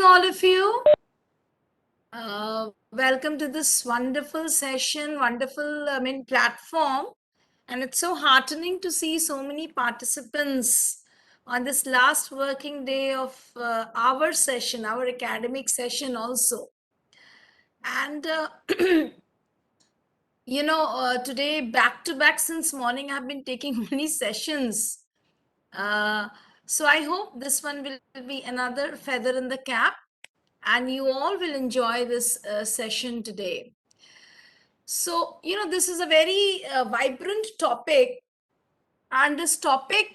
all of you. Welcome to this wonderful session, wonderful, platform. And it's so heartening to see so many participants on this last working day of our session, our academic session also. And, today, back to back since morning, I've been taking many sessions. Uh, so I hope this one will be another feather in the cap and you all will enjoy this session today. So, this is a very vibrant topic, and this topic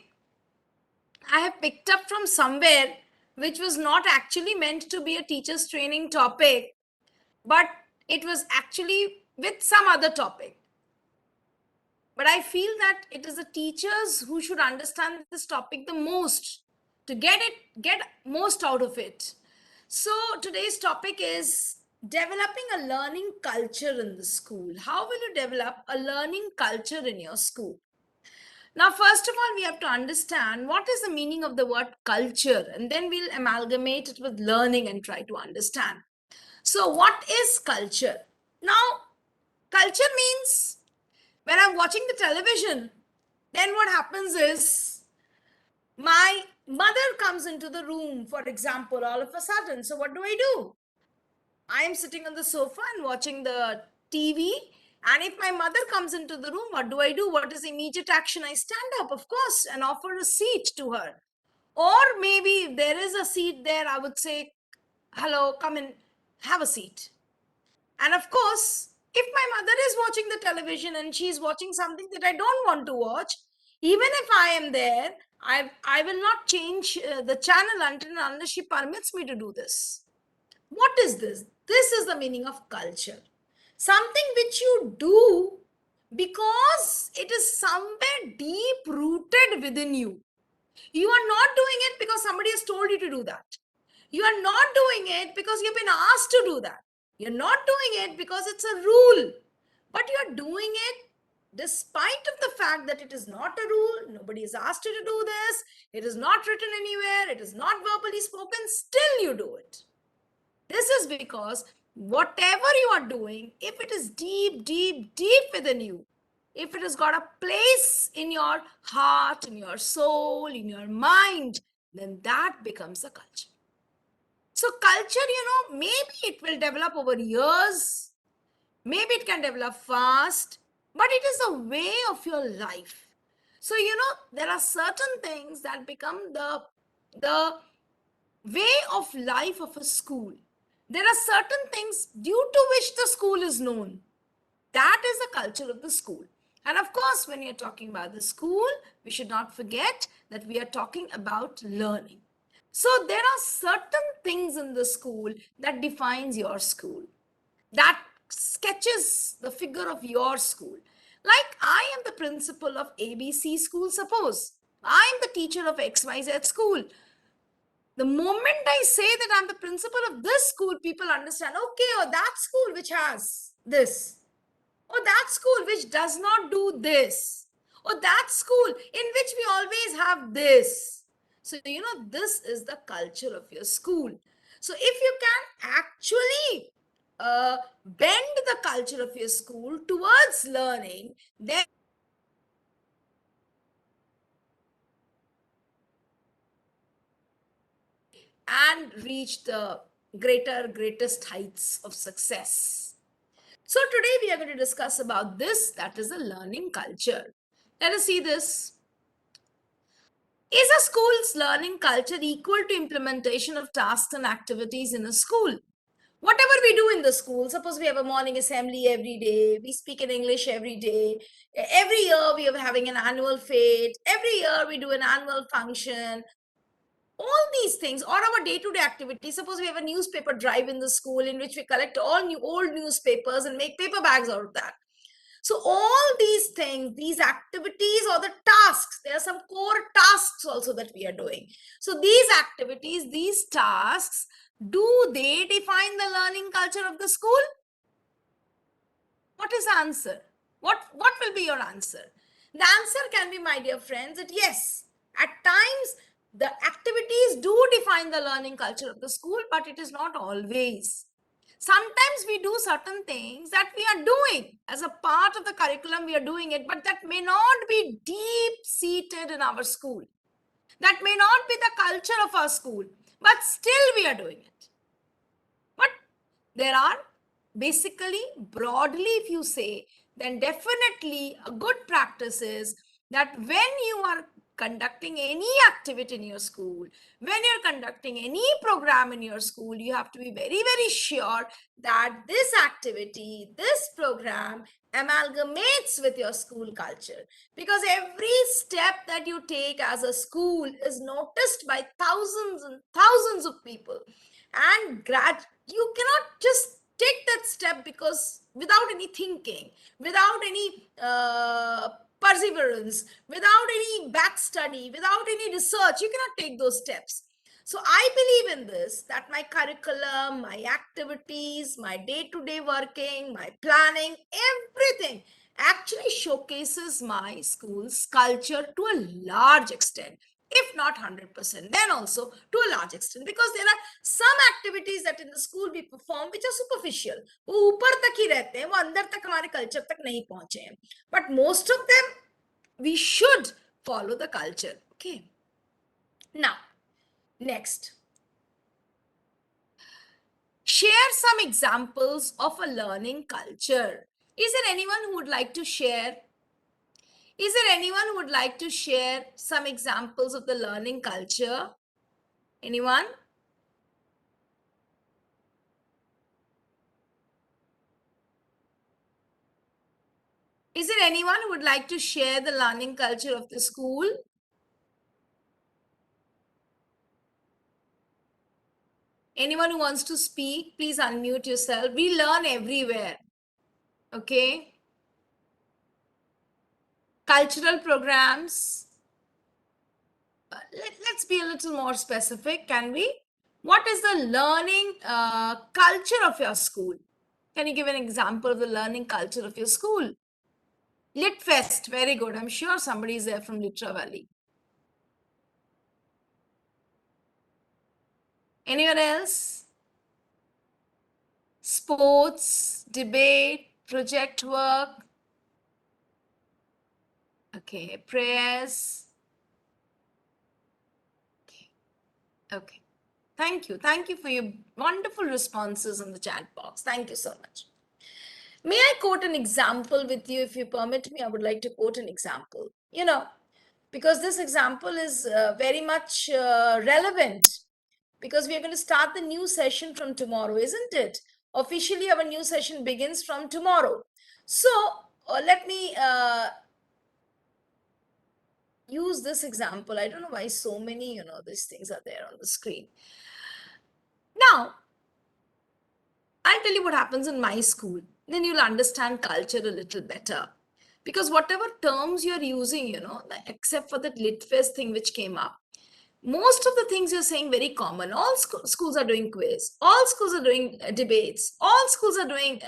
I have picked up from somewhere which was not actually meant to be a teacher's training topic, but it was actually with some other topic. But I feel that it is the teachers who should understand this topic the most to get most out of it. So today's topic is developing a learning culture in the school. How will you develop a learning culture in your school? Now, first of all, we have to understand what is the meaning of the word culture, and then we'll amalgamate it with learning and try to understand. So, what is culture? Now, culture means when I'm watching the television, then what happens is my mother comes into the room, for example, all of a sudden. So, what do? I am sitting on the sofa and watching the TV. And if my mother comes into the room, what do? What is immediate action? I stand up, of course, and offer a seat to her. Or maybe if there is a seat there, I would say, hello, come in, have a seat. And of course, if my mother is watching the television and she's watching something that I don't want to watch, even if I am there, I will not change the channel until and unless she permits me to do this. What is this? This is the meaning of culture. Something which you do because it is somewhere deep rooted within you. You are not doing it because somebody has told you to do that. You are not doing it because you've been asked to do that. You're not doing it because it's a rule. But you're doing it despite of the fact that it is not a rule. Nobody has asked you to do this. It is not written anywhere. It is not verbally spoken. Still you do it. This is because whatever you are doing, if it is deep, deep, deep within you, if it has got a place in your heart, in your soul, in your mind, then that becomes a culture. So, culture, maybe it will develop over years, maybe it can develop fast, but it is a way of your life. So, there are certain things that become the way of life of a school. There are certain things due to which the school is known. That is the culture of the school. And of course, when you're talking about the school, we should not forget that we are talking about learning. So there are certain things in the school that defines your school, that sketches the figure of your school. Like I am the principal of ABC school, suppose. I am the teacher of XYZ school. The moment I say that I'm the principal of this school, people understand, okay, or that school which has this, or that school which does not do this, or that school in which we always have this. So, this is the culture of your school. So, if you can actually bend the culture of your school towards learning, then and reach the greatest heights of success. So today we are going to discuss about this, that is a learning culture. Let us see this. Is a school's learning culture equal to implementation of tasks and activities in a school? Whatever we do in the school, suppose we have a morning assembly every day, we speak in English every day, every year we are having an annual fete, every year we do an annual function, all these things, or our day-to-day activities. Suppose we have a newspaper drive in the school in which we collect all old newspapers and make paper bags out of that. So all these things, these activities or the tasks, there are some core tasks also that we are doing. So these activities, these tasks, do they define the learning culture of the school? What is the answer? What will be your answer? The answer can be, my dear friends, that yes, at times The activities do define the learning culture of the school, but it is not always. Sometimes we do certain things that we are doing as a part of the curriculum, we are doing it, but that may not be deep seated in our school. That may not be the culture of our school, but still we are doing it. But there are basically, broadly, if you say, then definitely a good practice is that when you are conducting any activity in your school, when you're conducting any program in your school, you have to be very, very sure that this activity, this program amalgamates with your school culture. Because every step that you take as a school is noticed by thousands and thousands of people. And you cannot just take that step because without any thinking, without any perseverance, without any back study, without any research, you cannot take those steps. So I believe in this, that my curriculum, my activities, my day-to-day working, my planning, everything actually showcases my school's culture to a large extent, if not 100%, then also to a large extent, because there are some activities that in the school we perform which are superficial. वो ऊपर तक ही रहते हैं, वो अंदर तक हमारे culture तक नहीं पहुंचे हैं, but most of them we should follow the culture. Okay, now next, share some examples of a learning culture. Is there anyone who would like to share? Is there anyone who would like to share some examples of the learning culture? Anyone? Is there anyone who would like to share the learning culture of the school? Anyone who wants to speak, please unmute yourself. We learn everywhere. Okay. Cultural programs. Let's be a little more specific, can we? What is the learning culture of your school? Can you give an example of the learning culture of your school? Lit Fest, very good. I'm sure somebody is there from Litra Valley. Anyone else? Sports, debate, project work. Okay, prayers. Okay. Okay. Thank you. Thank you for your wonderful responses in the chat box. Thank you so much. May I quote an example with you? If you permit me, I would like to quote an example. Because this example is very much relevant, because we are going to start the new session from tomorrow, isn't it? Officially, our new session begins from tomorrow. So let me use this example. I don't know why so many, these things are there on the screen. Now, I'll tell you what happens in my school. Then you'll understand culture a little better. Because whatever terms you're using, except for that lit fest thing which came up, most of the things you're saying very common. All schools are doing quiz. All schools are doing debates. All schools are doing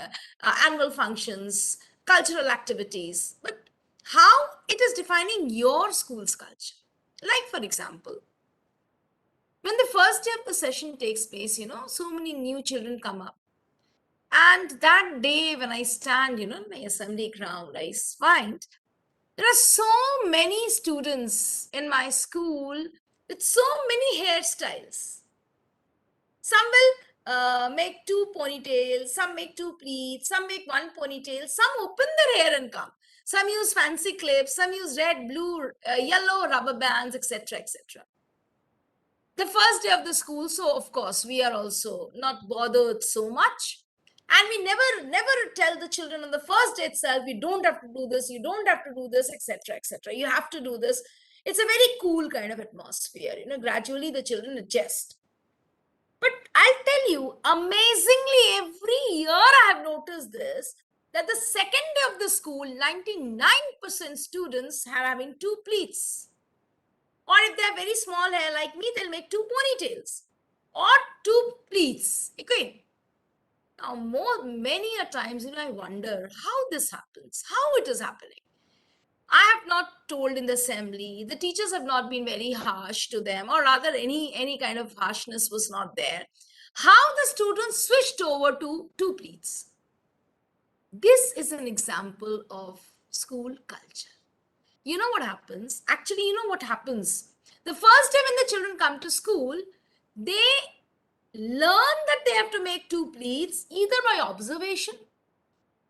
annual functions, cultural activities. But how it is defining your school's culture? Like, for example, when the first day of the session takes place, so many new children come up. And that day when I stand, in my assembly ground, I find there are so many students in my school with so many hairstyles. Some will make two ponytails, some make two pleats, some make one ponytail, some open their hair and come. Some use fancy clips, some use red, blue, yellow rubber bands, etc., etc. The first day of the school, so of course we are also not bothered so much, and we never tell the children on the first day itself, you don't have to do this, you don't have to do this, etc., etc., you have to do this. It's a very cool kind of atmosphere. Gradually the children adjust. But I'll tell you, amazingly, every year I have noticed this, that the second day of the school, 99% students are having two pleats. Or if they have very small hair like me, they'll make two ponytails or two pleats. Okay. Now, many a times, I wonder how this happens, how it is happening. I have not told in the assembly. The teachers have not been very harsh to them, or rather, any kind of harshness was not there. How the students switched over to two pleats. This is an example of school culture. You know what happens? Actually, you know what happens? The first day when the children come to school, they learn that they have to make two pleats either by observation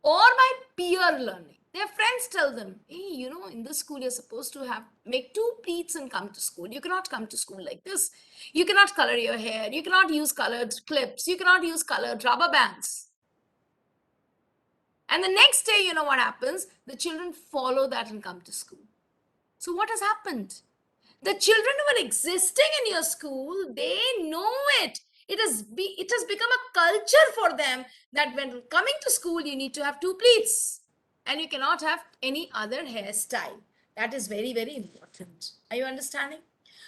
or by peer learning. Their friends tell them, hey, in this school you're supposed to have make two pleats and come to school. You cannot come to school like this. You cannot color your hair. You cannot use colored clips. You cannot use colored rubber bands. And the next day, you know what happens? The children follow that and come to school. So what has happened? The children who are existing in your school, they know it. It has become a culture for them that when coming to school, you need to have two pleats and you cannot have any other hairstyle. That is very, very important. Are you understanding?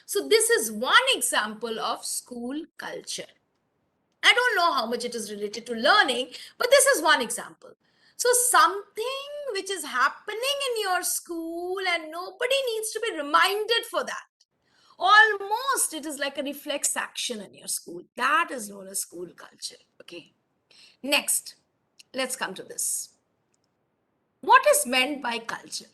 So this is one example of school culture. I don't know how much it is related to learning, but this is one example. So, something which is happening in your school and nobody needs to be reminded for that. Almost it is like a reflex action in your school. That is known as school culture. Okay. Next, let's come to this. What is meant by culture?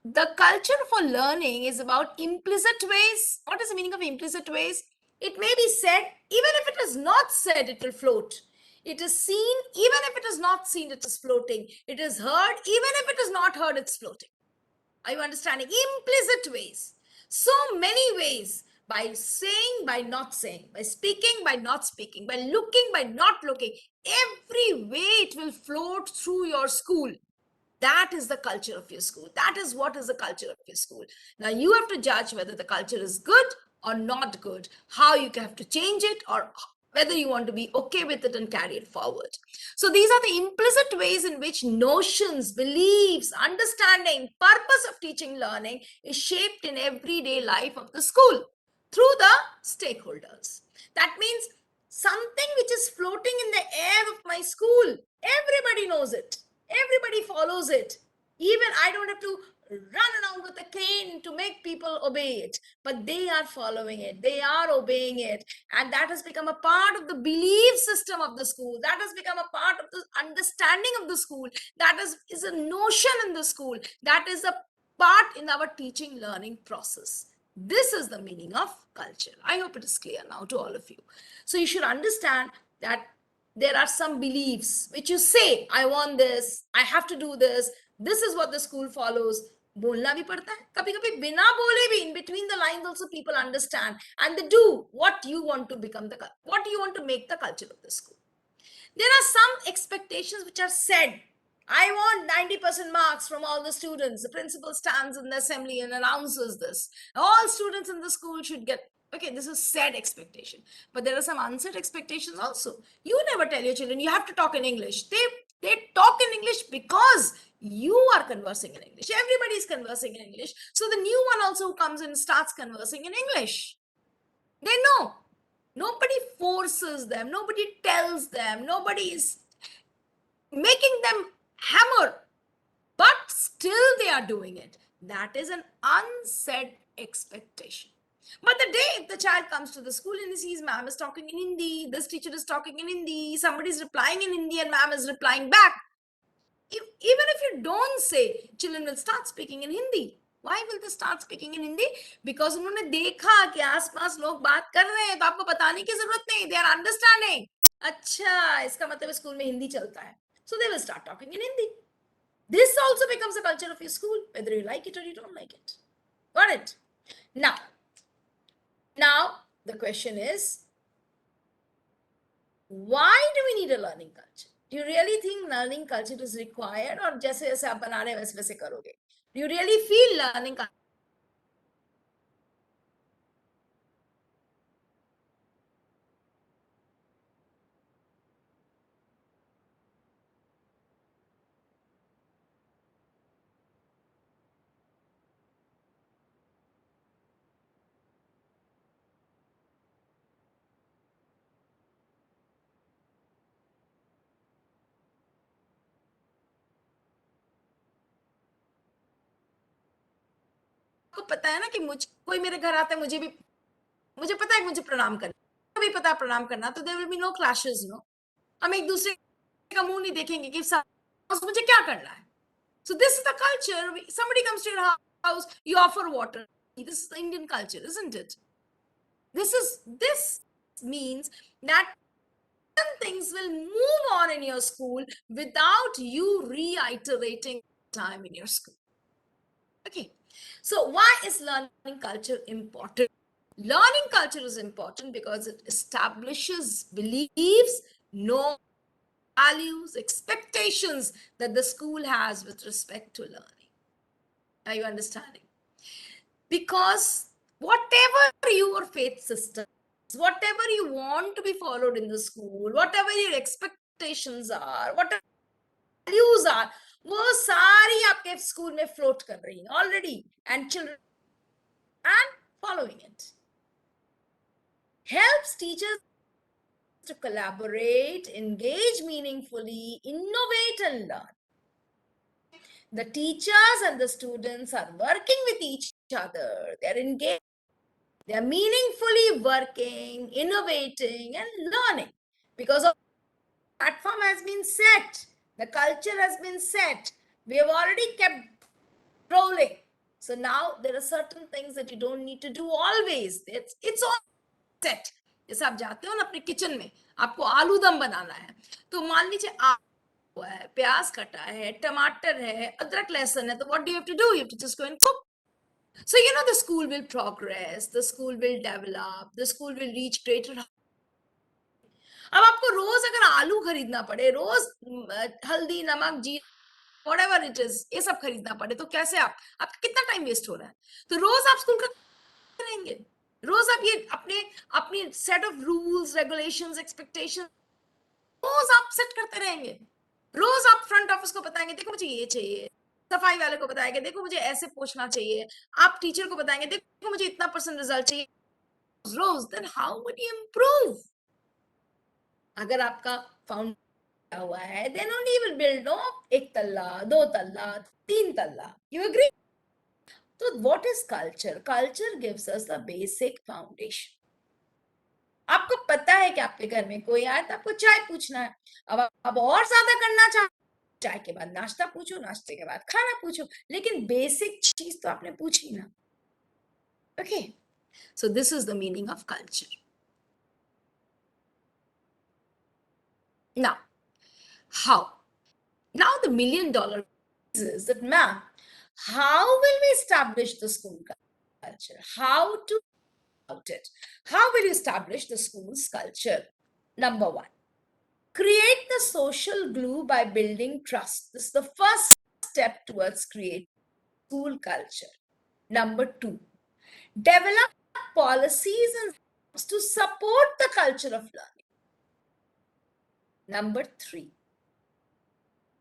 The culture for learning is about implicit ways. What is the meaning of implicit ways? It may be said, even if it is not said, it will float. It is seen, even if it is not seen, it is floating. It is heard, even if it is not heard, it's floating. Are you understanding? Implicit ways. So many ways. By saying, by not saying, by speaking, by not speaking, by looking, by not looking. Every way it will float through your school. That is the culture of your school. That is what is the culture of your school. Now you have to judge whether the culture is good or not good, how you have to change it, or whether you want to be okay with it and carry it forward. So these are the implicit ways in which notions, beliefs, understanding, purpose of teaching, learning is shaped in everyday life of the school through the stakeholders. That means something which is floating in the air of my school, everybody knows it. Everybody follows it. Even I don't have to run around with a cane to make people obey it, but they are following it. They are obeying it. And that has become a part of the belief system of the school. That has become a part of the understanding of the school. That is a notion in the school. That is a part in our teaching learning process. This is the meaning of culture. I hope it is clear now to all of you. So you should understand that there are some beliefs which you say, I want this, I have to do this is what the school follows. बोलना भी पड़ता है कभी कभी बिना बोले भी in between the lines also people understand and they do what you want to become what you want to make the culture of the school. There are some expectations which are said. I want 90% marks from all the students. The principal stands in the assembly and announces this. All students in the school should get. Okay, this is said expectation. But there are some unsaid expectations also. You never tell your children you have to talk in English. They talk in English because you are conversing in English. Everybody is conversing in English. So the new one also who comes in starts conversing in English. They know. Nobody forces them. Nobody tells them. Nobody is making them hammer. But still they are doing it. That is an unsaid expectation. But the day the child comes to the school and he sees ma'am is talking in Hindi, this teacher is talking in Hindi, somebody is replying in Hindi and ma'am is replying back. Even if you don't say, children will start speaking in Hindi. Why will they start speaking in Hindi? Because उन्होंने देखा कि आसपास लोग बात कर रहे हैं तो आपको बताने की जरूरत नहीं. They are understanding. अच्छा, इसका मतलब स्कूल में हिंदी चलता है. So they will start talking in Hindi. This also becomes a culture of your school, whether you like it or you don't like it. Got it? Now the question is, why do we need a learning culture? Do you really think learning culture is required, or जैसे जैसे आप बना रहे वैसे वैसे करोगे? Do you really feel learning culture? पता है ना कि कोई मेरे घर आता है, मुझे पता है कि मुझे प्रणाम करना, भी पता है प्रणाम करना, तो there will be no clashes, हम एक दूसरे का मुंह नहीं देखेंगे कि मुझे क्या करना है. So this is the culture. Somebody comes to your house, you offer water. This is the Indian culture, isn't it? This means that certain things will move on in your school without you reiterating time in your school. Okay. So why is learning culture important? Learning culture is important because it establishes beliefs, norms, values, expectations that the school has with respect to learning. Are you understanding? Because whatever your faith system, whatever you want to be followed in the school, whatever your expectations are, whatever values are, वो सारी आपके school में float कर रही हैं already, and children and following it helps teachers to collaborate, engage meaningfully, innovate and learn. The teachers and the students are working with each other. They're engaged. They're meaningfully working, innovating, and learning because of the platform has been set. The culture has been set. We have already kept rolling. So now there are certain things that you don't need to do always. It's all set. जैसे आप जाते हो ना अपने kitchen में, आपको आलू दम बनाना है, तो मान लीजिए हुआ है, प्याज कटा है, टमाटर है, अदरक लहसुन है, तो what do you have to do? You have to just go and cook. So the school will progress, the school will develop, the school will reach greater. अब आपको रोज अगर आलू खरीदना पड़े, रोज हल्दी, नमक, जीरा, whatever it is, ये सब खरीदना पड़े, तो कैसे आपका कितना टाइम वेस्ट हो रहा है? तो रोज आप स्कूल का करेंगे, रोज आप ये अपनी set of rules, regulations, expectations रोज आप सेट करते रहेंगे. रोज आप फ्रंट ऑफिस को बताएंगे, देखो मुझे ये चाहिए, सफाई वाले को बताएंगे, देखो मुझे ऐसे पूछना चाहिए, आप टीचर को बताएंगे, देखो मुझे इतना % रिजल्ट चाहिए रोज. Then how would you improve? अगर आपका फाउंडेशन हुआ है, then only will build no 1 तल्ला, 2 तल्ला, 3 तल्ला. You agree? तो what is culture? Culture gives us the basic foundation. आपको पता है कि आपके घर में कोई आए तो आपको चाय पूछना है. अब और ज्यादा करना चाहते, चाय के बाद नाश्ता पूछो, नाश्ते के बाद खाना पूछो, लेकिन बेसिक चीज तो आपने पूछी ना. Okay, so this is the meaning of culture. Now the $1 million is that, ma'am, how will we establish the school culture? How to about it? How will you establish the school's culture? Number 1, create the social glue by building trust. This is the first step towards creating school culture. Number 2, develop policies and to support the culture of learning. Number 3,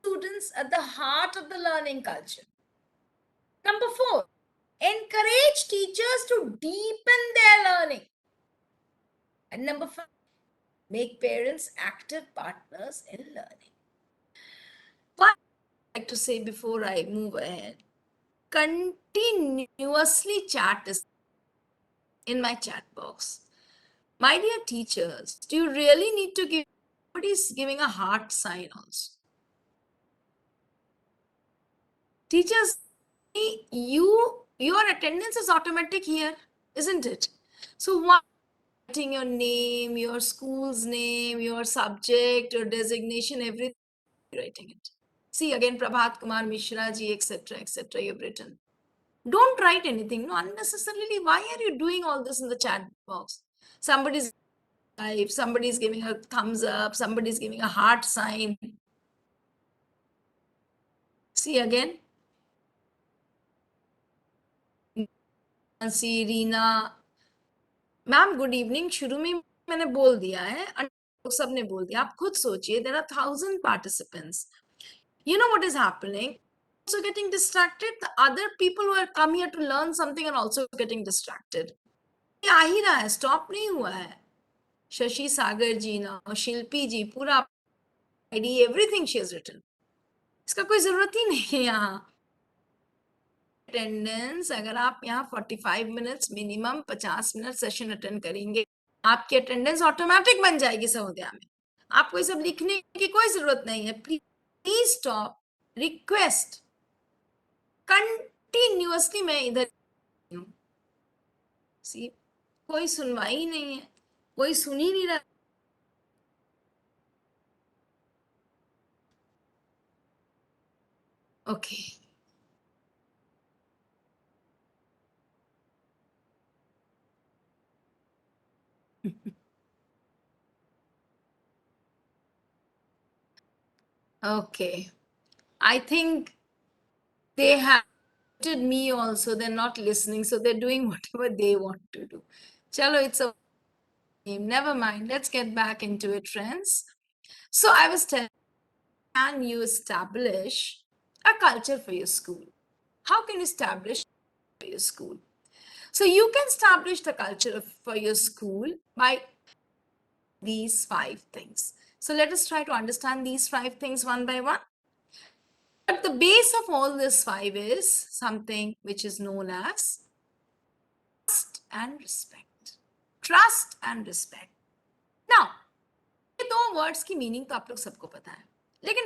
students at the heart of the learning culture. Number 4, encourage teachers to deepen their learning. And number 5, make parents active partners in learning. What I'd like to say before I move ahead, continuously chat is in my chat box. My dear teachers, do you really need to give, somebody's giving a heart sign also. Teachers, your attendance is automatic here, isn't it? So why writing your name, your school's name, your subject, your designation, everything, writing it? See again, Prabhat Kumar Mishra ji, etc., you've written. Don't write anything, no, unnecessarily. Why are you doing all this in the chat box? Somebody's live, somebody's giving a thumbs up, somebody's giving a heart sign. See again. Nancy, Reena. Ma'am good evening. शुरू में मैंने बोल दिया है, सबने बोल दिया. आप खुद सोचिए, there are 1000 participants. You know what is happening? Also getting distracted. The other people who have come here to learn something are also getting distracted. आ ही रहा है, स्टॉप नहीं हुआ है. शशि सागर जी ना, शिल्पी जी, पूरा ID, everything she has written. इसका कोई जरूरत ही नहीं है यहाँ. अटेंडेंस, अगर आप यहाँ 45 minutes minimum 50 minute session attend करेंगे, आपकी अटेंडेंस ऑटोमेटिक बन जाएगी सहोदया में। आपको ये सब लिखने की कोई जरूरत नहीं है। प्लीज स्टॉप, रिक्वेस्ट, कंटिन्यूअसली मैं इधर हूँ। सी, कोई सुनवाई ही नहीं है, कोई सुन ही नहीं रहा। Okay, okay. I think they have me also. They're not listening, so they're doing whatever they want to do. Chalo, it's a game. Never mind. Let's get back into it, friends. So I was telling, can you establish a culture for your school? How can you establish for your school? So you can establish the culture for your school by these 5 things. So let us try to understand these 5 things one by one. But the base of all this 5 is something which is known as trust and respect. Trust and respect. Now, ये दो words की meaning तो आप लोग सबको पता है, लेकिन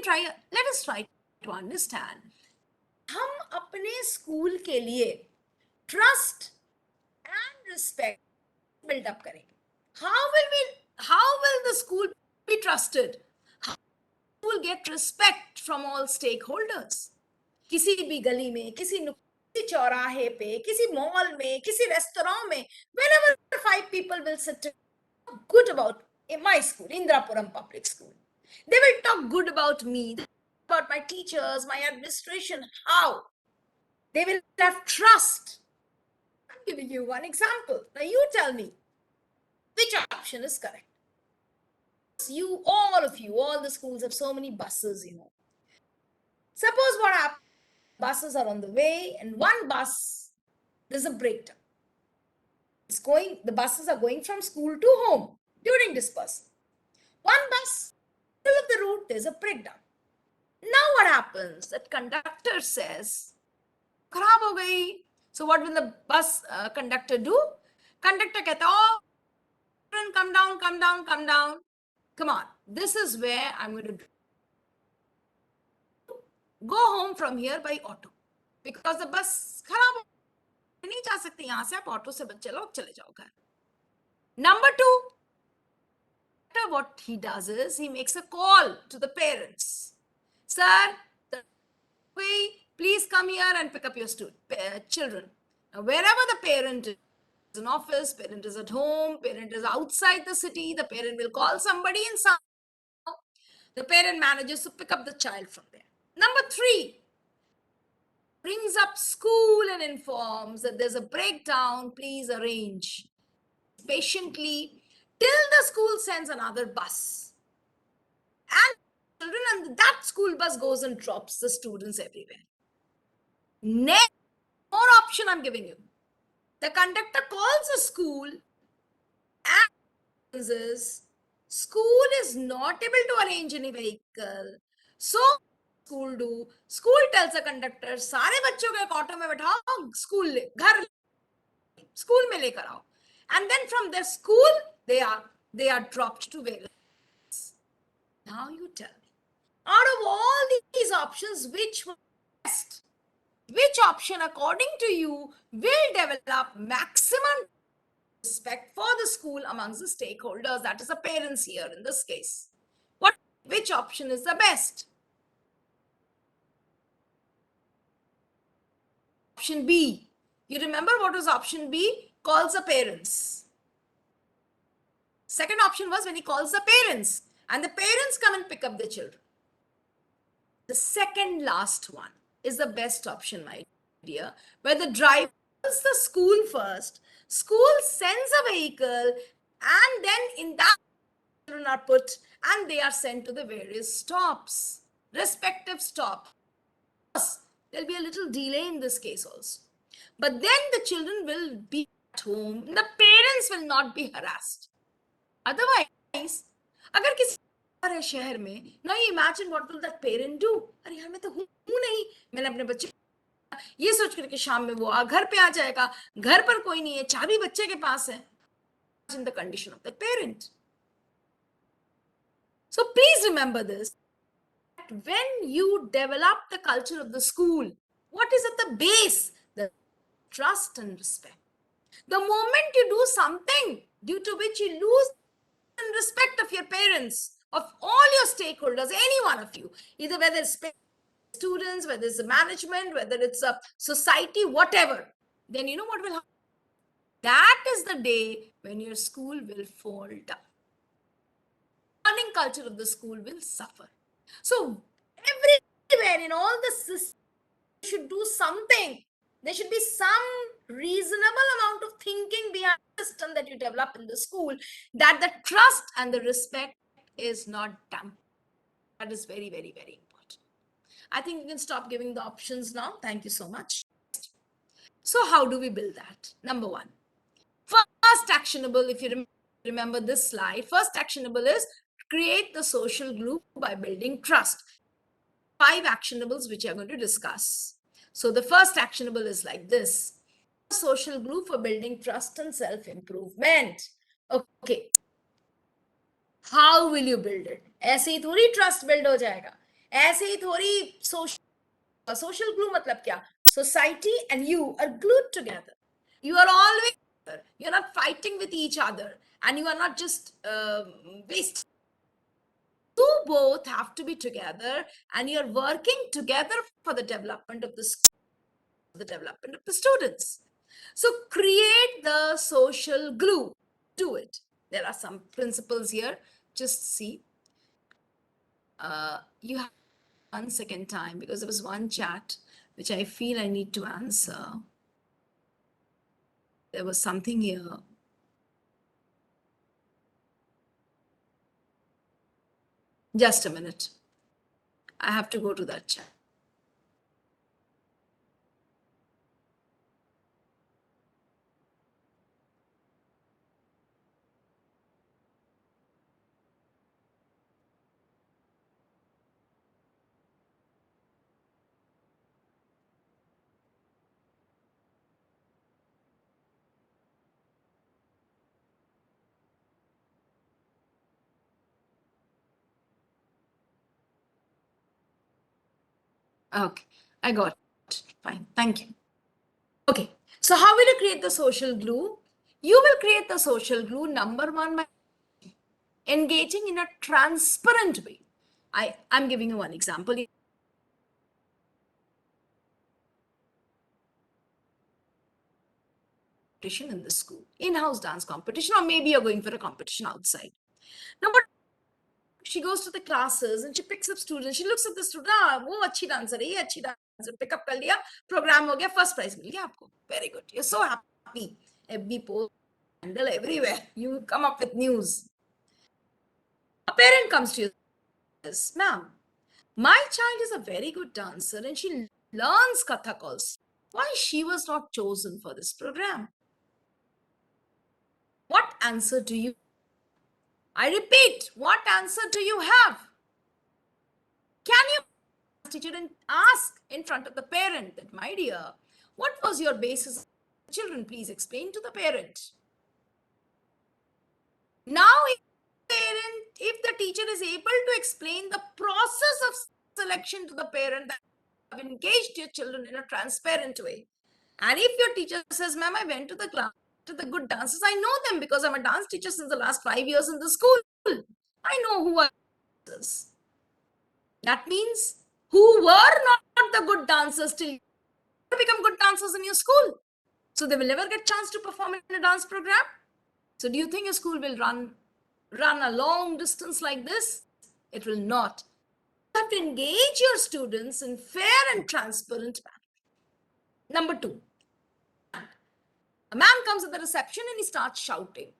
let us try to understand हम अपने स्कूल के लिए ट्रस्ट एंड रिस्पेक्ट बिल्डअप करेंगे। How will the school be trusted? will get respect from all stakeholders. किसी भी गली में, किसी चौराहे पे, किसी मॉल में, किसी रेस्टोरेंट में, whenever 5 people will sit good about my school, Indrapuram Public School, they will talk good about me, about my teachers, my administration. How? They will have trust. I'm giving you one example. Now you tell me which option is correct. All the schools have so many buses, Suppose what happens, buses are on the way, and one bus, there's a breakdown. The buses are going from school to home during this bus. One bus, middle of the route, there's a breakdown. Now what happens? That conductor says, "Kharab ho gayi." So what will the bus conductor do? Conductor कहता, "Oh, come down, come down, come down. Come on, this is where I'm going to go home from here by auto, because the bus खराब नहीं जा सकते यहां से, आप auto से चले जाओ घर." Number 2, what he does is he makes a call to the parents. "Sir, please come here and pick up your children." Now, wherever the parent is in office, parent is at home, parent is outside the city, the parent will call somebody and the parent manages to pick up the child from there. Number 3, brings up school and informs that there's a breakdown, please arrange patiently till the school sends another bus. And children, and that school bus goes and drops the students everywhere. Next, more option I'm giving you. The conductor calls the school and says, school is not able to arrange any vehicle. So school tells the conductor, सारे बच्चों को एक auto में बैठाओ, school में लेकर आओ. And then from their school, they are dropped to various. Now you tell me, out of all these options, which one is best? Which option, according to you, will develop maximum respect for the school amongst the stakeholders, that is the parents here in this case? Which option is the best? Option B. You remember what was option B? Calls the parents. Second option was when he calls the parents, and the parents come and pick up the children. The second last one is the best option, my dear, where the driver calls the school first, school sends a vehicle, and then in that children are put and they are sent to the various stops, respective stop. There'll be a little delay in this case also, but then the children will be at home, the parents will not be harassed. Otherwise, अगर किसी है शहर में, now you imagine what will that parent do? अरे यार मैं तो हूँ नहीं, मैंने अपने बच्चे ये सोच करके शाम में वो घर पे आ जाएगा, घर पर कोई नहीं है, चाबी बच्चे के पास है. In the condition of the parent. So please remember this. When you develop the culture of the school, what is at the base? The trust and respect. The moment you do something due to which you lose the respect of your parents, of all your stakeholders, any one of you, either whether it's students, whether it's the management, whether it's a society, whatever, then you know what will happen? That is the day when your school will fall down. Learning culture of the school will suffer. So everywhere in all the systems, you should do something. There should be some reasonable amount of thinking behind the system that you develop in the school, that the trust and the respect is not dampened. That is very, very, very important. I think you can stop giving the options now. Thank you so much. So how do we build that? Number one, first actionable, if you remember this slide, first actionable is create the social group by building trust. 5 actionables which we are going to discuss. So the first actionable is like this: social group for building trust and self-improvement. Okay, how will you build it? ऐसे ही थोड़ी trust build हो जाएगा, ऐसे ही थोड़ी social glue मतलब क्या? Society and you are glued together. You are always together. You're not fighting with each other, and you are not just wasting. You both have to be together, and you're working together for the development of the school, the development of the students. So create the social glue. Do it. There are some principles here. Just see. You have 1 second time, because there was one chat which I feel I need to answer. There was something here. Just a minute. I have to go to that chat. Okay, I got it. Fine, thank you. Okay, so how will you create the social glue? You will create the social glue, number one, by engaging in a transparent way. I'm giving you one example. Competition in the school, in-house dance competition, or maybe you're going for a competition outside. Now, what she goes to the classes and she picks up students. She looks at the student. वो अच्छी dancer है, ये अच्छी dancer. Pick up कर लिया, program हो गया, first prize मिल गया आपको. Very good. You're so happy. FB post, handle everywhere. You come up with news. A parent comes to you and says, "Ma'am, my child is a very good dancer and she learns Kathak also. Why she was not chosen for this program?" What answer do you? I repeat, what answer do you have? Can you teacher and ask in front of the parent that, "My dear, what was your basis? Children, please explain to the parent." Now, if the teacher is able to explain the process of selection to the parent, that you have engaged your children in a transparent way. And if your teacher says, "Ma'am, I went to the class to the good dancers, I know them because I'm a dance teacher since the last 5 years in the school. I know who are dancers." That means who were not the good dancers till become good dancers in your school. So they will never get chance to perform in a dance program. So do you think a school will run a long distance like this? It will not. You have to engage your students in fair and transparent manner. Number two, a man comes at the reception and he starts shouting.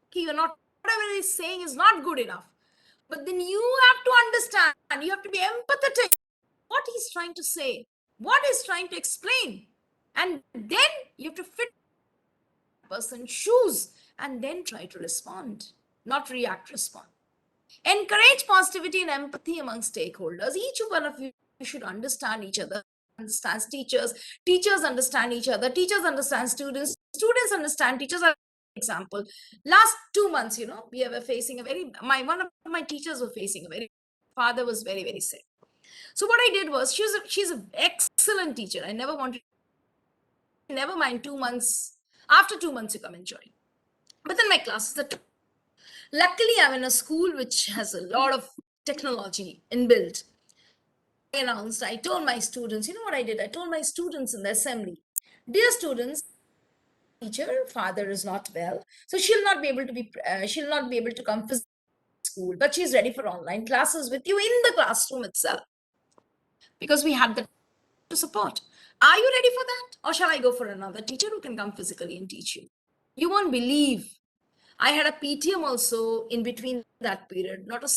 Okay, you're not, whatever he's saying is not good enough. But then you have to understand, you have to be empathetic. What he's trying to say, what he's trying to explain. And then you have to fit the person's shoes and then try to respond, not react, respond. Encourage positivity and empathy among stakeholders. Each one of you should understand each other. understands teachers, teachers understand each other, teachers understand students, students understand teachers. Example, last 2 months, we were facing a very, one of my teachers were facing a very, father was very, very sick. So what I did was, she's an excellent teacher. I never wanted, never mind 2 months, after 2 months you come and join. But then my classes are, luckily I'm in a school which has a lot of technology inbuilt. I told my students, what I did? I told my students in the assembly, dear students, teacher, father is not well, so she'll not be able to come to school, but she's ready for online classes with you in the classroom itself, because we had the to support. Are you ready for that? Or shall I go for another teacher who can come physically and teach you? You won't believe. I had a PTM also in between that period. Not a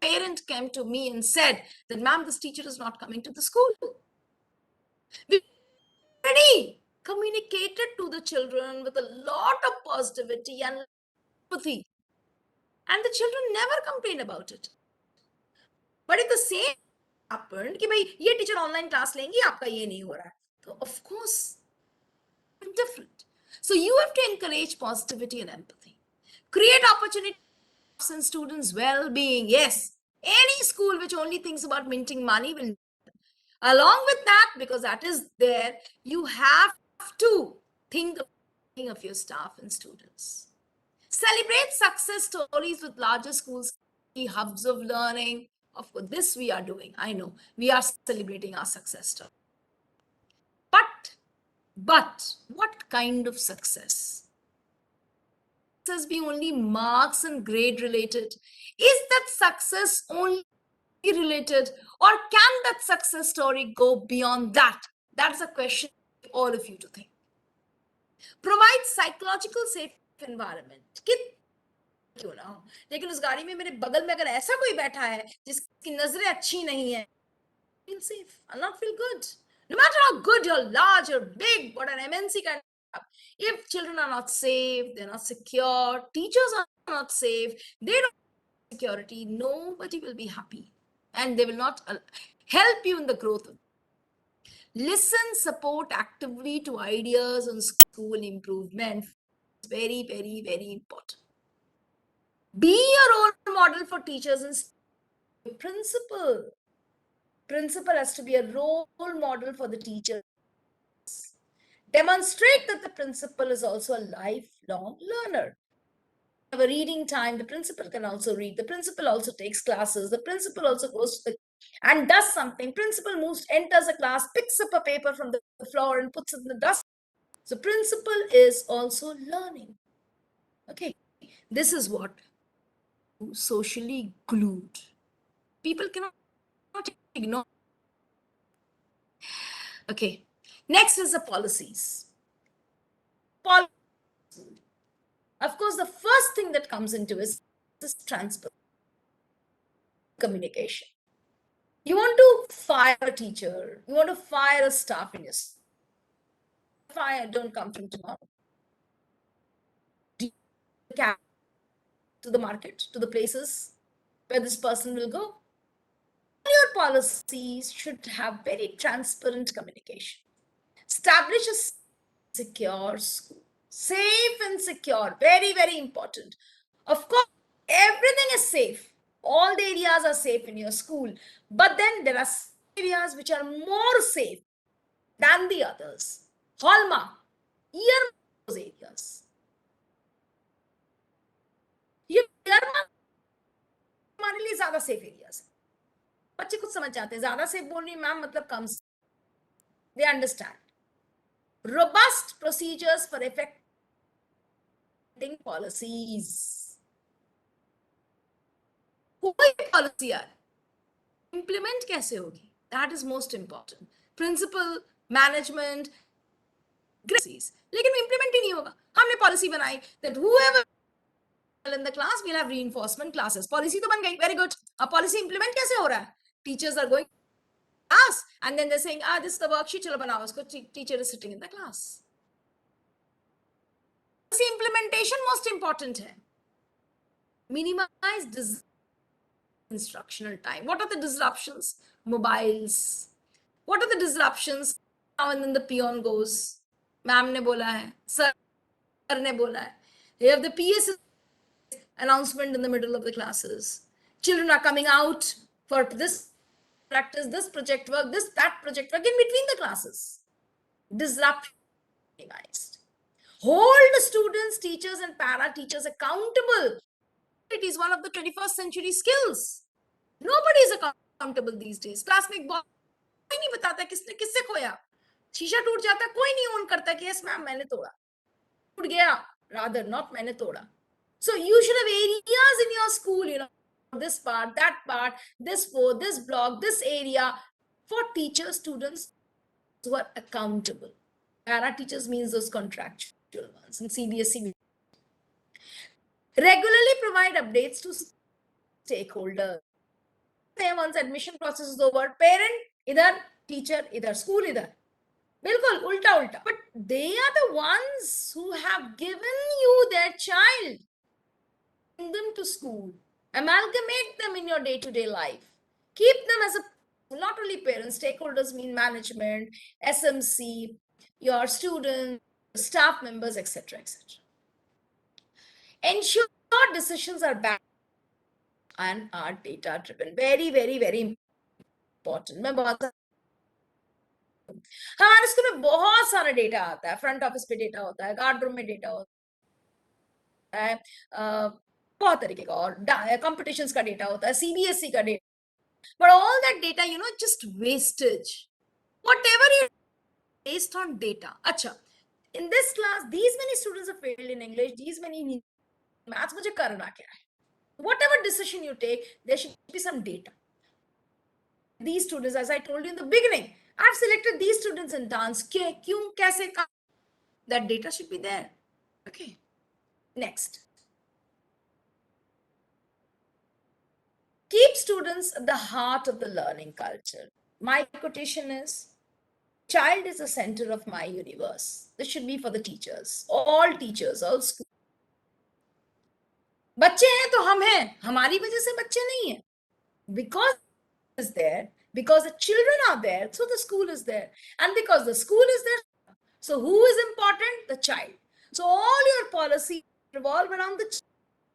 parent came to me and said that, ma'am, this teacher is not coming to the school. We already communicated to the children with a lot of positivity and empathy. And the children never complained about it. But if the same happened कि भाई ये teacher online class लेंगी, आपका ये नहीं हो रहा है, तो of course different. So you have to encourage positivity and empathy, create opportunities in students' well-being. Yes, any school which only thinks about minting money will, along with that, because that is there, you have to think of your staff and students. Celebrate success stories with larger schools, hubs of learning. Of course, this we are doing. I know we are celebrating our success story. But what kind of success? Success be only marks and grade related? Is that success only related, or can that success story go beyond that? That's a question for all of you to think. Provide psychological safe environment. क्यों ना हो, लेकिन उस गाड़ी में मेरे बगल में अगर ऐसा कोई बैठा है जिसकी नजरें अच्छी नहीं है, feel safe. I'll not feel good. No matter how good you're, large or big, what an MNC kind of, if children are not safe, they're not secure, teachers are not safe, they don't have security, nobody will be happy. And they will not help you in the growth. Listen, support actively to ideas on school improvement. It's very, very, very important. Be a role model for teachers and principal. Principal has to be a role model for the teachers. Demonstrate that the principal is also a lifelong learner. Have a reading time, the principal can also read. The principal also takes classes. The principal also goes to and does something. Principal moves, enters a class, picks up a paper from the floor and puts it in the dust. So principal is also learning. Okay, this is what socially glued. People cannot ignore. Okay, next is the policies. Of course, the first thing that comes into is transparency, communication. You want to fire a teacher, you want to fire a staff in your fire, don't come from tomorrow. To the market, to the places where this person will go. Your policies should have very transparent communication. Establish a secure school. Safe and secure, very, very important. Of course, everything is safe. All the areas are safe in your school. But then there are areas which are more safe than the others. Hallmark, earmark those areas. ये हमारे लिए ज्यादा safe areas. बच्चे कुछ समझ जाते हैं, ज्यादा सेफ बोल रही मैम मतलब कम. They understand. Robust procedures for effecting policies. कोई पॉलिसी आ इम्प्लीमेंट कैसे होगी, that is most important. Principal, management, लेकिन इम्प्लीमेंट ही नहीं होगा. हमने पॉलिसी बनाई that whoever in the class we'll have reinforcement classes. Policy तो बन गई, वेरी गुड. अब पॉलिसी इम्प्लीमेंट कैसे हो रहा है? Teachers are going class and then they're saying, this is the worksheet, chalo banao usko. Teacher is sitting in the class. See, implementation most important hai. Minimize instructional time. What are the disruptions? Mobiles, What are the disruptions? Now and then the peon goes. Ma'am ne bola hai, sir ne bola hai. You have the PS announcement in the middle of the classes. Children are coming out for this practice, this project work, this that project work in between the classes. Disruption. Hold the students, teachers, and para teachers accountable. It is one of the 21st century skills. Nobody is accountable these days. Class में कोई नहीं बताता किसने किससे खोया. शीशा टूट जाता कोई नहीं ओन करता कि यस मैम मैंने तोड़ा. टूट गया, rather not मैंने तोड़ा. So you should have areas in your school, this part, that part, this floor, this block, this area for teachers, students who are accountable. Para teachers means those contractual ones in CBSE. Regularly provide updates to stakeholders. Say once admission process is over, parent idhar, teacher idhar, school idhar. Bilkul ulta ulta. But they are the ones who have given you their child. Bring them to school. Amalgamate them in your day-to-day life. Keep them as a, not only parents, stakeholders mean management, SMC, your students, staff members, etc., etc. Ensure decisions are backed and are data driven. Very, very, very important. मैं बहुत हमारे school में बहुत सारा data आता है. Front office पे data होता है, गार्ड रूम में डेटा होता है, बहुत तरीके का, और कॉम्पिटिशन्स का डेटा होता है, सीबीएसई का data. But all that data, just wastage. Whatever you based on data. Acha, in this class, these many students have failed in English, these many in maths, मुझे करना क्या है? Whatever decision you take, there should be some data. These students, as I told you in the beginning, I've selected these students in dance. Kyun, kaise, that data should be there. Okay. Next. Keep students at the heart of the learning culture. My quotation is, child is the center of my universe. This should be for the teachers, all schools. बच्चे हैं तो हम हैं, हमारी वजह से बच्चे नहीं हैं. Because is there, because the children are there, so the school is there, and because the school is there, so who is important? The child. So all your policies revolve around the child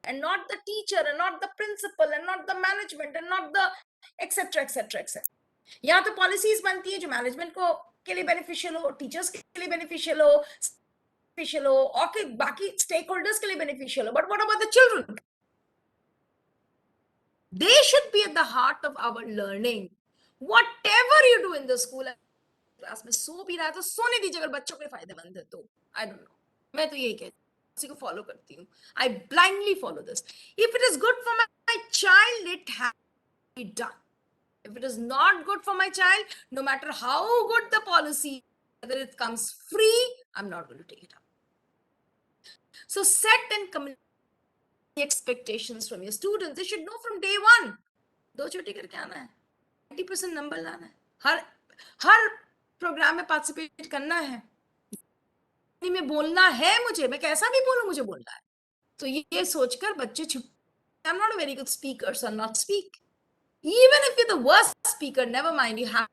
and not the teacher and not the principal and not the management and not the etc etc etc. यहाँ तो policies बनती है जो management को के लिए beneficial हो, teachers के लिए बेनिफिशियल हो, और बाकी स्टेक होल्डर्स के लिए बेनिफिशियल हो. But what about the children? They should be at the heart of our learning. Whatever you do in the school, class में सो भी रहा है तो सोने दीजिए अगर बच्चों के फायदेमंद है तो. आई डोंट नो, मैं तो यही कहती हूँ, उसी को फॉलो करती हूँ. I blindly follow this. If it is good for my child, it has to be done. If it is not good for my child, no matter how good the policy, whether it comes free, I'm not going to take it up. So set and communicate expectations from your students. They should know from day one. दो छोटे करके आना है, 90% number लाना है, हर programme में participate करना है, में बोलना है मुझे, मैं कैसा भी बोलूं मुझे बोलना है. तो ये सोचकर बच्चे छुप, I'm not a very good speaker, so I'll not speak. Even if you're the worst speaker, never mind, you have.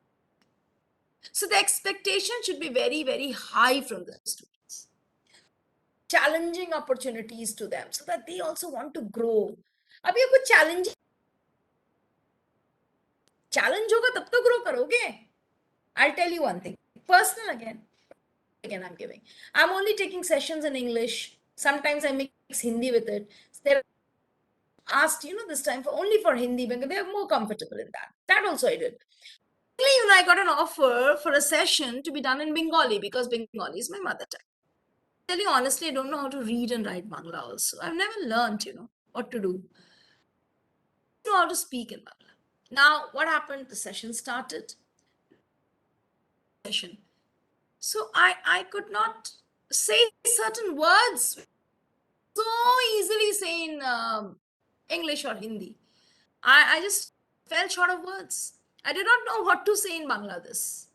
So the expectation should be very, very high from the students. Challenging opportunities to them so that they also want to grow. अब ये कुछ challenge होगा तब तो grow करोगे. I'll tell you one thing. Personal again I'm giving. I'm only taking sessions in English. Sometimes I mix Hindi with it. They're asked, this time only for Hindi because they're more comfortable in that. That also I did. I got an offer for a session to be done in Bengali because Bengali is my mother tongue. Tell you honestly, I don't know how to read and write Bangla also. I've never learned, what to do. I know how to speak in Bangla. Now, what happened? The session started. So I could not say certain words so easily say in English or Hindi. I just fell short of words. I did not know what to say in Bangladesh.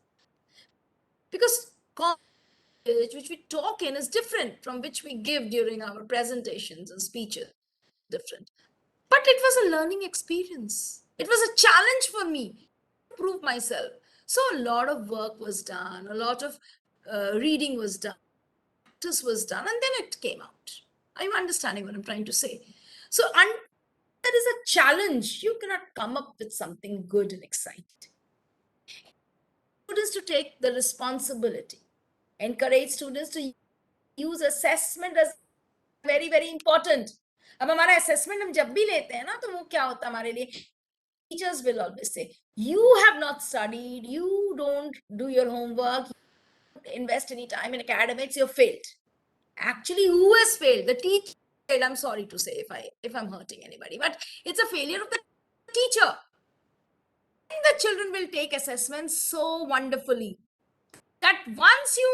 Because which we talk in is different from which we give during our presentations and speeches. Different. But it was a learning experience. It was a challenge for me to prove myself. So a lot of work was done, a lot of reading was done, practice was done, and then it came out. Are you understanding what I'm trying to say? So there is a challenge. You cannot come up with something good and exciting. Students to take the responsibility. Encourage students to use assessment as very very important. अब हमारा assessment हम जब भी लेते हैं ना तो वो क्या होता है हमारे लिए, teachers will always say you have not studied, you don't do your homework, you don't invest any time in academics, you're failed. Actually, who has failed? The teacher failed. I'm sorry to say if I'm hurting anybody, but it's a failure of the teacher. And the children will take assessments so wonderfully that once you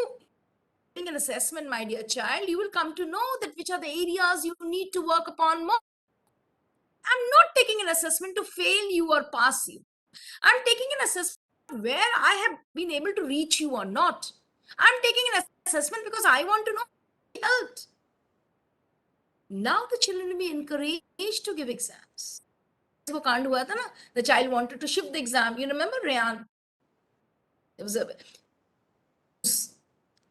take an assessment, my dear child, you will come to know that which are the areas you need to work upon more. I'm not taking an assessment to fail you or pass you. I'm taking an assessment where I have been able to reach you or not. I'm taking an assessment because I want to know health. Now the children will be encouraged to give exams. वो कांड हुआ था ना, the child wanted to shift the exam. You remember, Rayan? There was a,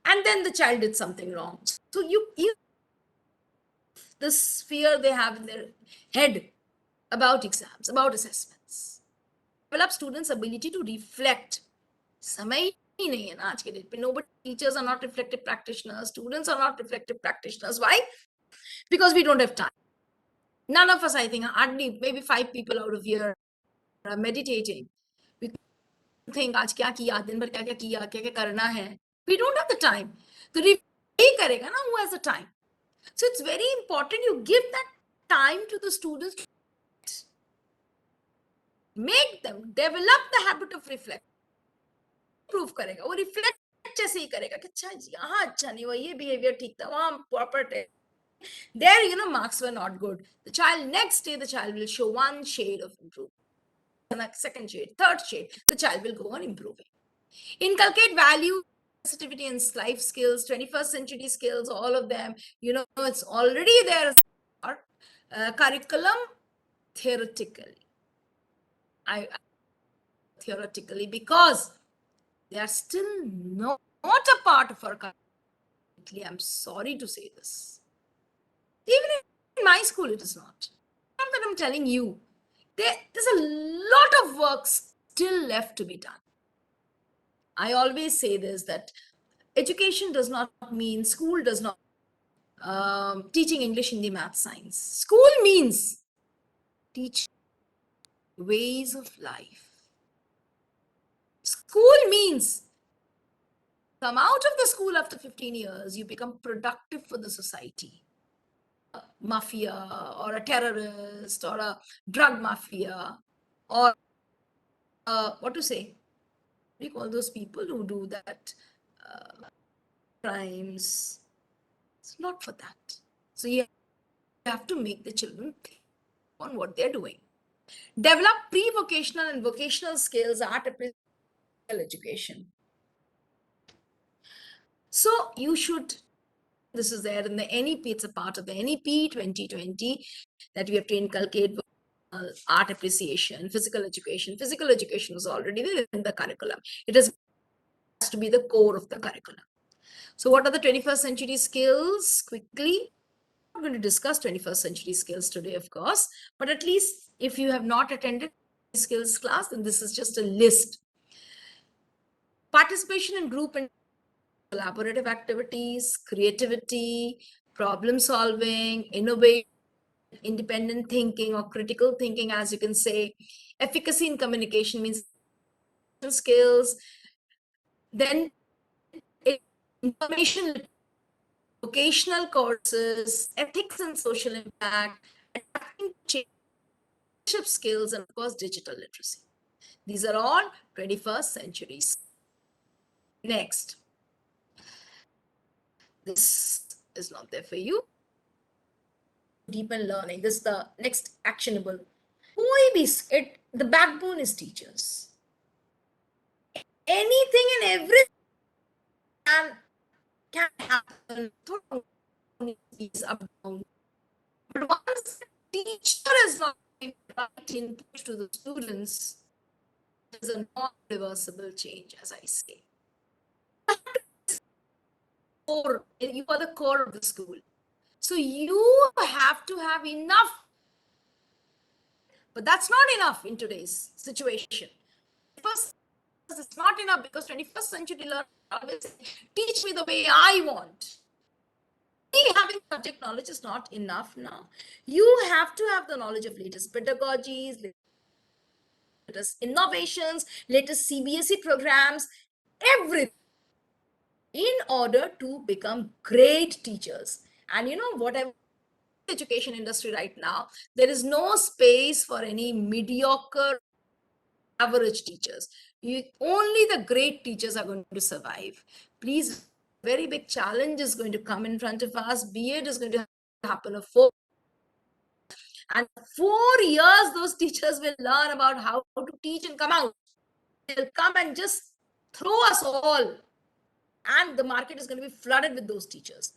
and then the child did something wrong. So you this fear they have in their head about exams, about assessments. Develop students' ability to reflect. समय ही नहीं है ना आज के date पे. Nobody, teachers are not reflective practitioners, students are not reflective practitioners. Why? Because we don't have time. None of us, I think, hardly maybe 5 people out of here are meditating. We think आज क्या किया, दिन भर क्या क्या किया, क्या क्या करना है. We don't have the time. तो ही करेगा ना who has the time. So it's very important you give that time to the students. Make them develop the habit of reflection. Improve करेगा, वो reflect जैसे ही करेगा कि अच्छा यहाँ अच्छा नहीं हुआ, ये behavior ठीक था, वहाँ proper there, you know, marks were not good. The child, next day, the child will show one shade of improvement, second shade, third shade, the child will go on improving. Inculcate value, sensitivity, and life skills, 21st century skills, all of them. You know, it's already there. Curriculum theoretically. Theoretically, because they are still not a part of our curriculum. I'm sorry to say this. Even in my school, it is not. Not that I'm telling you. There's a lot of work still left to be done. I always say this, that education does not mean, school does not teaching English, Hindi, math, science. School means teach ways of life. School means come out of the school after 15 years, you become productive for the society. Mafia or a terrorist or a drug mafia or what to say? What do you call those people who do that crimes? It's not for that. So you have to make the children think on what they're doing. Develop pre-vocational and vocational skills, art appreciation, education. So you should, this is there in the NEP, it's a part of the NEP 2020 that we have to inculcate art appreciation, physical education. Physical education was already there in the curriculum. It has to be the core of the curriculum. So what are the 21st century skills? Quickly, I'm not going to discuss 21st century skills today, of course, but at least if you have not attended skills class, then this is just a list. Participation in group and collaborative activities, creativity, problem solving, innovation, independent thinking or critical thinking, as you can say. Efficacy in communication means skills. Then information, vocational courses, ethics and social impact, adapting change, leadership skills, and of course, digital literacy. These are all 21st centuries. Next. This is not there for you. Deepen learning. This is the next actionable. The backbone is teachers. Anything and everything can happen. Is up down. But once the teacher is not right input to the students, is a non-reversible change, as I say. You are the core of the school. So you have to have enough, but that's not enough in today's situation. First, it's not enough because 21st century learners always teach me the way I want. Having subject knowledge is not enough now. You have to have the knowledge of latest pedagogies, latest innovations, latest CBSE programs, everything, in order to become great teachers. And you know, whatever education industry right now, there is no space for any mediocre average teachers. Only the great teachers are going to survive. Please, very big challenge is going to come in front of us. B.Ed is going to happen of 4 years. Those teachers will learn about how to teach and come out. They'll come and just throw us all, and the market is going to be flooded with those teachers.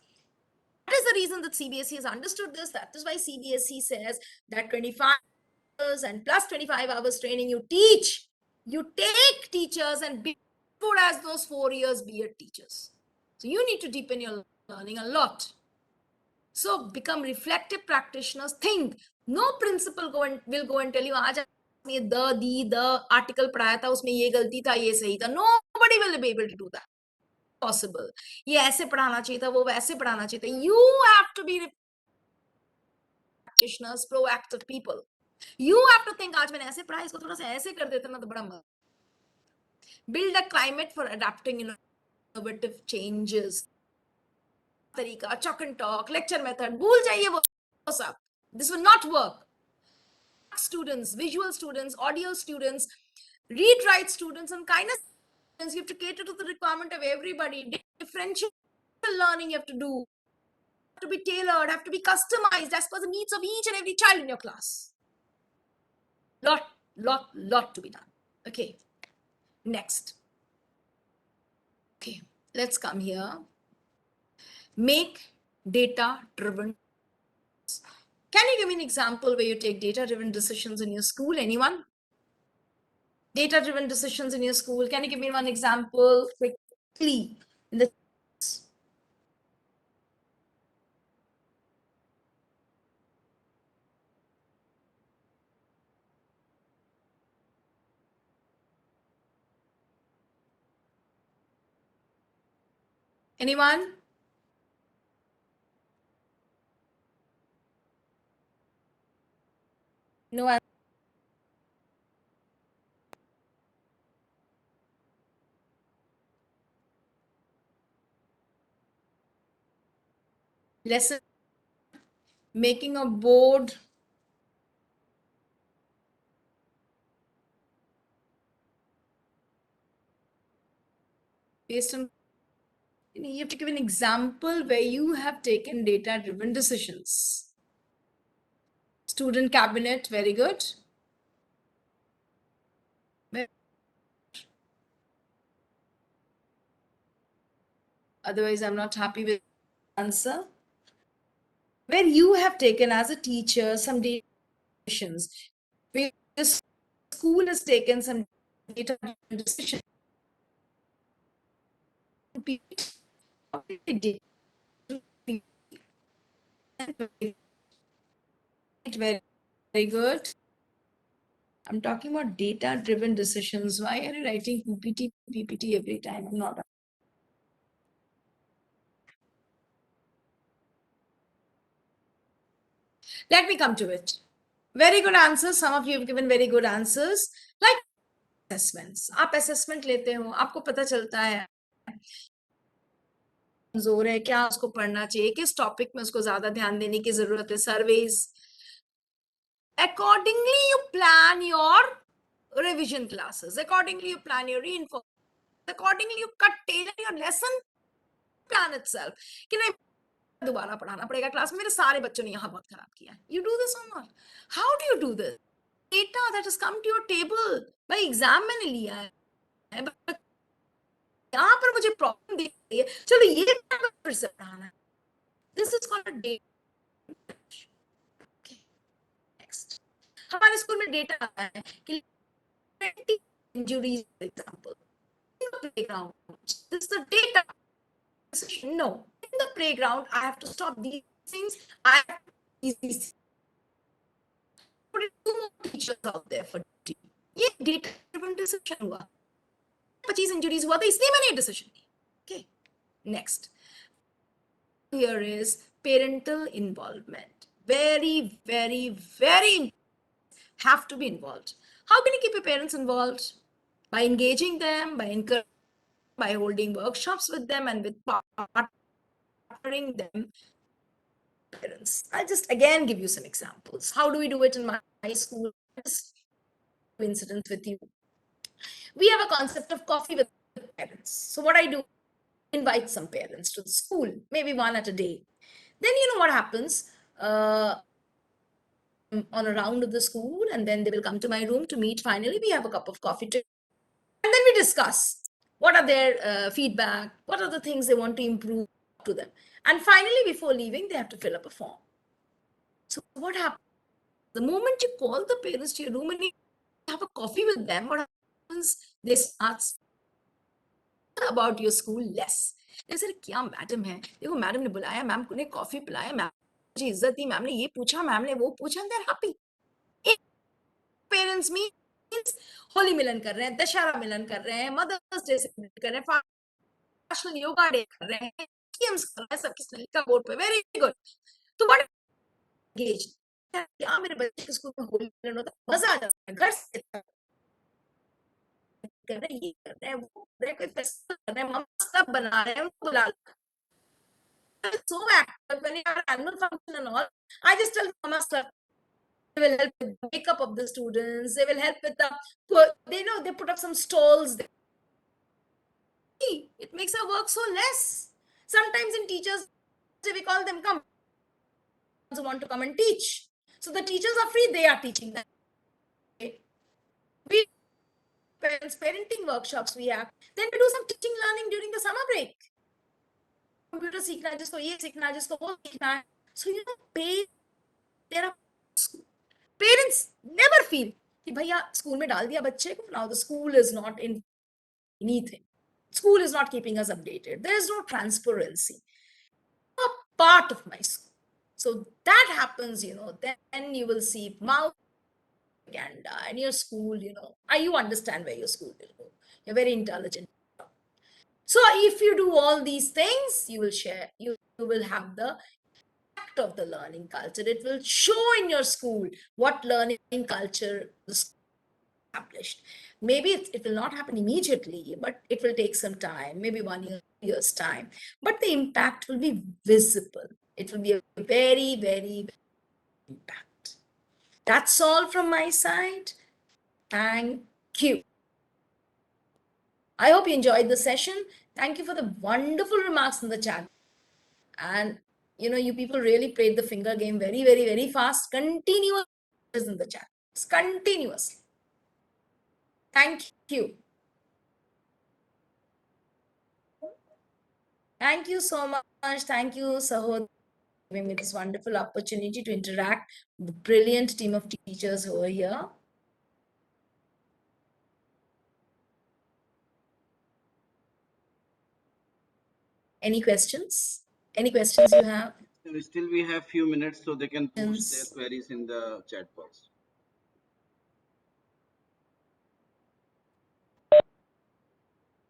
That is the reason that CBSE has understood this. That is why CBSE says that 25 hours and plus 25 hours training you teach. You take teachers and be good as those 4 years B.Ed teachers. So you need to deepen your learning a lot. So become reflective practitioners. Think. No principal will go and tell you, आज में the article पढ़ाया था, उसमें ये गलती था, ये सही था. Nobody will be able to do that. Possible. ये ऐसे पढ़ाना चाहिए था, वो वैसे पढ़ाना चाहिए था. You have to be practitioners, proactive people. You have to think, आज मैंने ऐसे पढ़ा, इसको थोड़ा सा ऐसे कर देते ना तो बड़ा मजा. Build a climate for adapting innovative changes. तरीका, chalk and talk, lecture method, भूल जाइए वो सब. This will not work. Students, visual students, audio students, read write students, and kind of students, you have to cater to the requirement of everybody. Differential learning you have to do, have to be tailored, have to be customized as per the needs of each and every child in your class. Lot to be done. Okay, next. Okay, let's come here. Make data driven. Can you give me an example where you take data driven decisions in your school? Anyone? Data driven decisions in your school. Can you give me one example quickly? Anyone? No. Lesson. Making a board. Based on, you have to give an example where you have taken data driven decisions. Student cabinet, very good. Otherwise, I'm not happy with the answer. Where you have taken as a teacher some data decisions, where the school has taken some data decisions. Very, very good. I'm talking about data driven decisions. Why are you writing PPT every time? I'm not. Let me come to it. Very good answers. Some of you have given very good answers. Like assessments. आप assessment लेते हो, आपको पता चलता है जोर है क्या, उसको पढ़ना चाहिए, किस टॉपिक में उसको ज्यादा ध्यान देने की जरूरत है. Surveys. Accordingly, you plan your revision classes. Accordingly, you plan your reinforcement. Accordingly, you tailor your lesson plan itself. कि नहीं दोबारा पढ़ाना पड़ेगा क्लास में, मेरे सारे बच्चों ने यहाँ बहुत खराब किया. You do this or not? How do you do this? Data that has come to your table भाई एग्जाम मैंने लिया है, यहाँ पर मुझे प्रॉब्लम दिख रही है, चलो ये फिर से पढ़ाना है. This is called a data. Okay. Next. हमारे स्कूल में डेटा आता है कि injuries, for example. In the playground, this is the data decision. No, in the playground, I have to stop these things. I have to these things. Put in 2 more teachers out there for duty. ये data driven decision हुआ. 25 injuries हुआ तो इसलिए मैंने ये decision ली. Okay. Next. Here is parental involvement. Very, very, very have to be involved. How can you keep your parents involved? By engaging them, by encouraging, by holding workshops with them and with partnering them. Parents. I'll just again give you some examples. How do we do it in my school? Just incidents with you. We have a concept of coffee with parents. So what I do, invite some parents to the school, maybe one at a day. Then you know what happens? On a round of the school, and then they will come to my room to meet. Finally, we have a cup of coffee together, and then we discuss what are their feedback, what are the things they want to improve to them. And finally, before leaving, they have to fill up a form. So what happens? The moment you call the parents to your room and you have a coffee with them, what happens? They start about your school less. Sir क्या madam है, देखो madam ने बुलाया, ma'am ने coffee पिलाया, ma'am मुझे इज्जत दी, ma'am ने ये पूछा, मैम ने वो पूछा, they're happy. Parents means Holi मिलन कर रहे हैं, दशहरा मिलन कर रहे हैं, मदर्स डे सेलिब्रेट कर रहे हैं, नेशनल योगा डे कर रहे हैं, स्कीम्स कर रहे हैं, सब किसने लिखा बोर्ड पे, वेरी गुड. तो व्हाट एंगेज, क्या मेरे बच्चे के स्कूल में होली मिलन होता है, मजा आ जाता है, घर से कर रहे हैं, ये कर रहे हैं, वो कर रहे हैं, कोई फेस्टिवल कर रहे हैं, मम्मा सब बना रहे हैं, उनको बुला so active when you have annual function and all. I just tell mama stuff. They will help with the makeup of the students. They will help with they know they put up some stalls there. It makes our work so less. Sometimes in teachers, we call them come who want to come and teach. So the teachers are free, they are teaching them. We parenting workshops we have. Then we do some teaching learning during the summer break. Computer सीखना है जिसको ये सीखना है जिसको वो सीखना है. So you know, there are parents never feel कि भैया स्कूल में डाल दिया बच्चे को, now the school is not in anything. School is not keeping us updated. There is no transparency. A part of my school. So that happens, you know, then you will see mouth propaganda in your school, you know. You understand where your school will go. You're very intelligent. So if you do all these things, you will share, you will have the impact of the learning culture. It will show in your school what learning culture is established. Maybe it will not happen immediately, but it will take some time, maybe 1 year's time. But the impact will be visible. It will be a very, very impact. That's all from my side. Thank you. I hope you enjoyed the session. Thank you for the wonderful remarks in the chat. And you know, you people really played the finger game very, very, very fast. Continuous in the chat. Continuously. Thank you. Thank you so much. Thank you, Sahod, for giving me this wonderful opportunity to interact with the brilliant team of teachers who are here. Any questions? Any questions you have? Still we have few minutes, so they can post their queries in the chat box.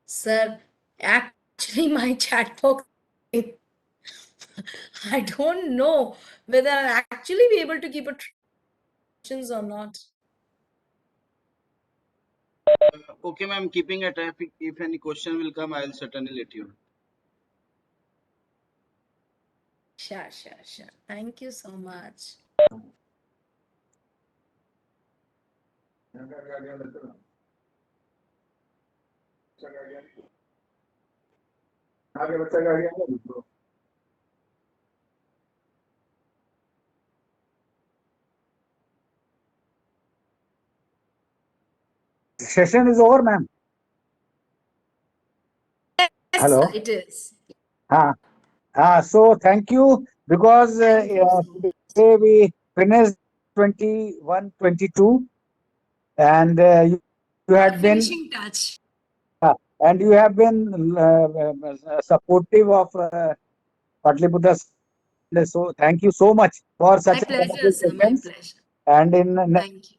Sir, actually my chat box, I don't know whether I'll actually be able to keep a questions or not. Okay, ma'am, keeping a traffic, if any question will come, I'll certainly let you know. Sure. Thank you so much. Session is over, ma'am. Yes, Hello. sir, it is. So thank you, because today we finished 21, 22, and you you The had been finishing touch. and you have been supportive of Patliputra. So thank you so much for My such a pleasure, wonderful sir. My sessions. pleasure. And in Thank you.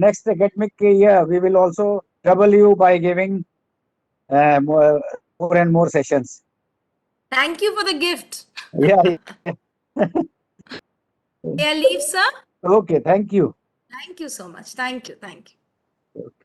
next academic year, we will also trouble you by giving more and more sessions. Thank you for the gift. Yeah. May I leave, sir? Okay. Thank you. Thank you so much. Thank you. Thank you. Okay.